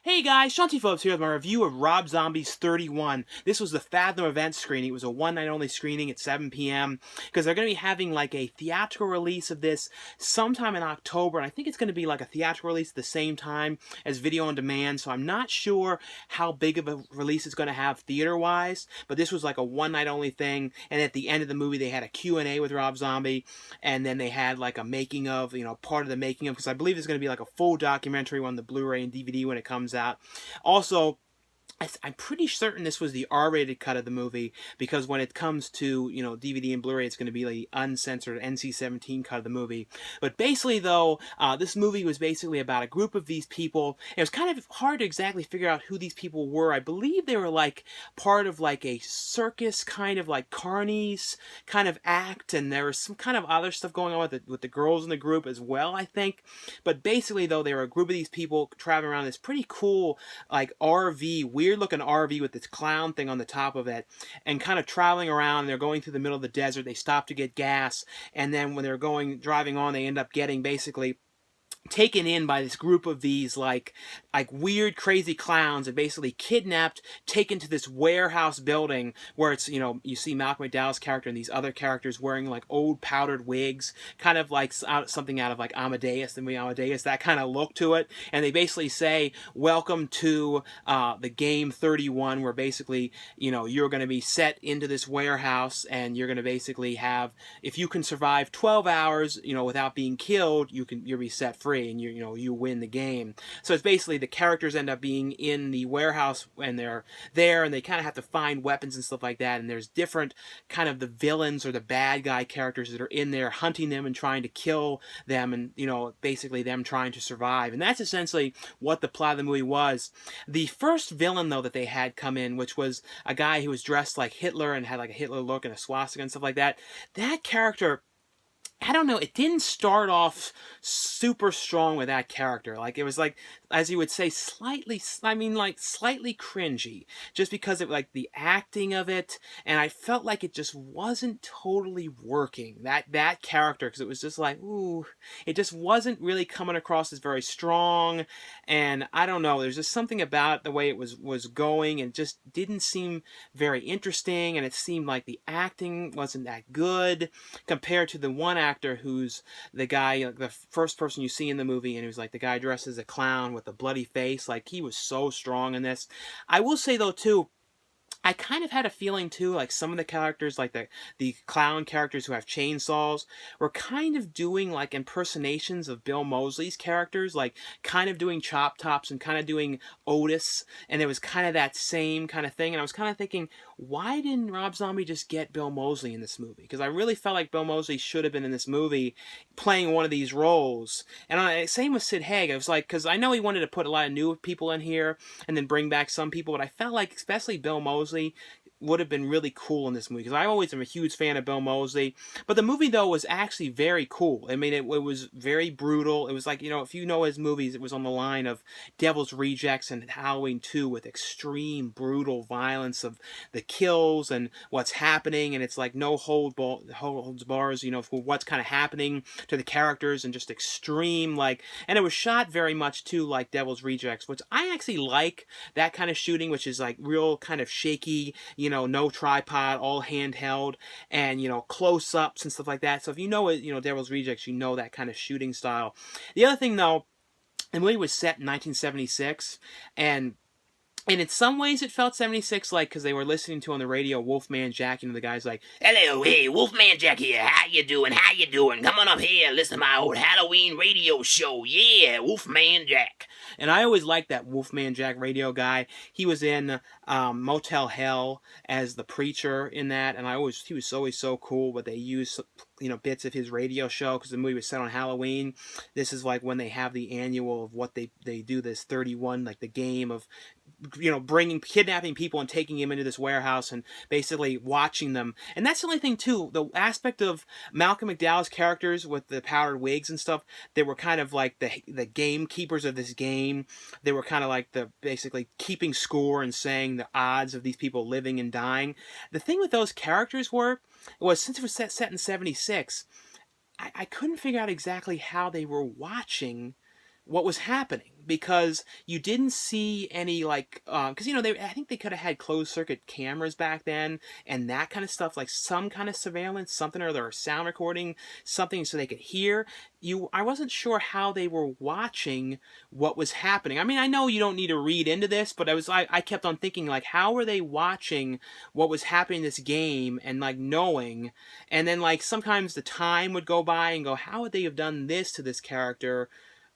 Hey guys, Shanti Phillips here with my review of Rob Zombie's 31. This was the Fathom event screening. It was a one night only screening at 7 p.m. because they're going to be having like a theatrical release of this sometime in October, and I think it's going to be like a theatrical release at the same time as video on demand, so I'm not sure how big of a release it's going to have theater-wise, but this was like a one night only thing, and at the end of the movie they had a Q&A with Rob Zombie, and then they had like a making of, part of the making of, because I believe it's going to be like a full documentary on the Blu-ray and DVD when it comes out. Also, I'm pretty certain this was the R-rated cut of the movie, because when it comes to, DVD and Blu-ray, it's going to be like the uncensored NC-17 cut of the movie. But basically, though, this movie was basically about a group of these people. It was kind of hard to exactly figure out who these people were. I believe they were like part of like a circus kind of like carnies kind of act, and there was some kind of other stuff going on with the girls in the group as well, I think. But basically, though, they were a group of these people traveling around this pretty cool like RV, weird looking RV with this clown thing on the top of it, and kind of traveling around. They're going through the middle of the desert. They stop to get gas, and then when they're driving on, they end up getting basically taken in by this group of these like weird crazy clowns, and basically kidnapped, taken to this warehouse building where it's, you see Malcolm McDowell's character and these other characters wearing like old powdered wigs, kind of like something out of like Amadeus, the movie Amadeus, that kind of look to it. And they basically say, welcome to the game 31, where basically, you're going to be set into this warehouse, and you're going to basically have, if you can survive 12 hours, without being killed, you'll be set free, and you win the game. So it's basically the characters end up being in the warehouse, and they're there, and they kind of have to find weapons and stuff like that, and there's different kind of the villains or the bad guy characters that are in there hunting them and trying to kill them, and basically them trying to survive. And that's essentially what the plot of the movie was. The first villain, though, that they had come in, which was a guy who was dressed like Hitler and had like a Hitler look and a swastika and stuff like that, that character, I don't know, it didn't start off super strong with that character. Like, it was like, as you would say, slightly cringy, just because of like the acting of it, and I felt like it just wasn't totally working, that character, because it was just like, ooh, it just wasn't really coming across as very strong, and I don't know, there's just something about the way it was going, and just didn't seem very interesting, and it seemed like the acting wasn't that good compared to the one actor who's the guy, the first person you see in the movie, and who's like the guy dressed as a clown with a bloody face. Like, he was so strong in this. I will say, though, too, I kind of had a feeling, too, like some of the characters, like the clown characters who have chainsaws, were kind of doing, like, impersonations of Bill Moseley's characters, like, kind of doing Chop Tops and kind of doing Otis, and it was kind of that same kind of thing, and I was kind of thinking, why didn't Rob Zombie just get Bill Moseley in this movie? Because I really felt like Bill Moseley should have been in this movie playing one of these roles. And same with Sid Haig. I was like, because I know he wanted to put a lot of new people in here and then bring back some people, but I felt like, especially Bill Moseley, would have been really cool in this movie, because I always am a huge fan of Bill Moseley. But the movie, though, was actually very cool. I mean, it was very brutal. It was like, if you know his movies, it was on the line of Devil's Rejects and Halloween 2, with extreme brutal violence of the kills and what's happening, and it's like no holds bars, for what's kind of happening to the characters, and just extreme, like, and it was shot very much too like Devil's Rejects, which I actually like, that kind of shooting, which is like real kind of shaky, no tripod, all handheld, and, close-ups and stuff like that. So if you know it, Devil's Rejects, you know that kind of shooting style. The other thing, though, the movie was set in 1976, and in some ways it felt 76, like, because they were listening to on the radio Wolfman Jack, the guy's like, hello, hey, Wolfman Jack here, how you doing, come on up here, listen to my old Halloween radio show, yeah, Wolfman Jack. And I always liked that Wolfman Jack radio guy. He was in Motel Hell as the preacher in that, and he was always so cool, but they used bits of his radio show, because the movie was set on Halloween. This is like when they have the annual of what they do, this 31, like the game of kidnapping people and taking them into this warehouse and basically watching them. And that's the only thing, too, the aspect of Malcolm McDowell's characters with the powdered wigs and stuff, they were kind of like the gamekeepers of this game. They were kind of like basically keeping score and saying the odds of these people living and dying. The thing with those characters was since it was set in 76, I couldn't figure out exactly how they were watching what was happening, because you didn't see any, like, because I think they could have had closed circuit cameras back then and that kind of stuff, like some kind of surveillance, something or other, or sound recording, something so they could hear you. I wasn't sure how they were watching what was happening. I mean, I know you don't need to read into this, but I kept on thinking, like, how were they watching what was happening in this game and, like, knowing? And then, like, sometimes the time would go by and go, how would they have done this to this character,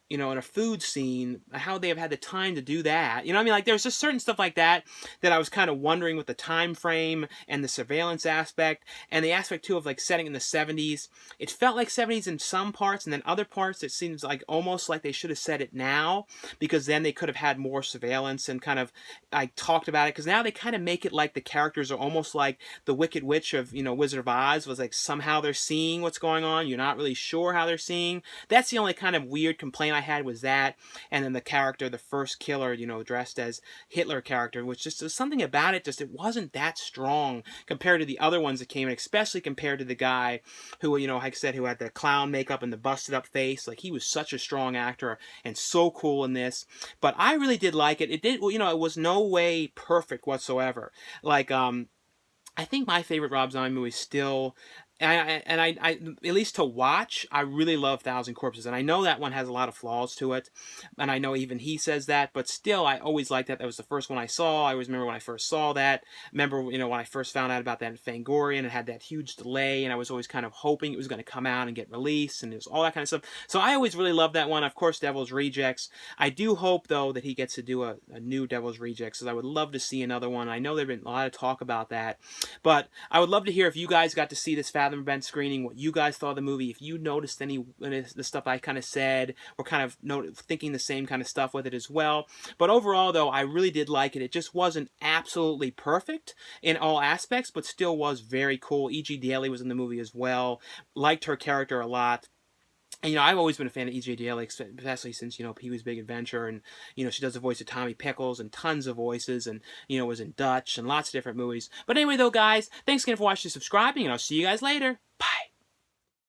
in a food scene, how they have had the time to do that. I mean? Like, there's just certain stuff like that that I was kind of wondering with the time frame and the surveillance aspect, and the aspect, too, of, like, setting in the 70s. It felt like 70s in some parts, and then other parts it seems like almost like they should have said it now, because then they could have had more surveillance and kind of, I talked about it, because now they kind of make it like the characters are almost like the Wicked Witch of, Wizard of Oz, was like somehow they're seeing what's going on. You're not really sure how they're seeing. That's the only kind of weird complaint I had, was that. And then the character, the first killer, dressed as Hitler character, which just something about it, just it wasn't that strong compared to the other ones that came in, especially compared to the guy who, like I said, who had the clown makeup and the busted up face. Like, he was such a strong actor and so cool in this. But I really did like it. It did, it was no way perfect whatsoever. Like, I think my favorite Rob Zombie movie is still, I at least to watch, I really love Thousand Corpses, and I know that one has a lot of flaws to it, and I know even he says that, but still, I always liked that. That was the first one I saw. I always remember when I first saw that. Remember, when I first found out about that in Fangoria, and it had that huge delay, and I was always kind of hoping it was going to come out and get released, and it was all that kind of stuff. So I always really loved that one. Of course, Devil's Rejects. I do hope, though, that he gets to do a new Devil's Rejects, because I would love to see another one. I know there's been a lot of talk about that, but I would love to hear if you guys got to see this Fathom Event screening, what you guys thought of the movie, if you noticed any of the stuff I kind of said, or kind of thinking the same kind of stuff with it as well. But overall, though, I really did like it. It just wasn't absolutely perfect in all aspects, but still was very cool. E.G. Daly was in the movie as well. Liked her character a lot. And, I've always been a fan of E.J. Daly, especially since, Pee-wee's Big Adventure, and, she does the voice of Tommy Pickles and tons of voices, and, was in Dutch and lots of different movies. But anyway, though, guys, thanks again for watching and subscribing, and I'll see you guys later. Bye.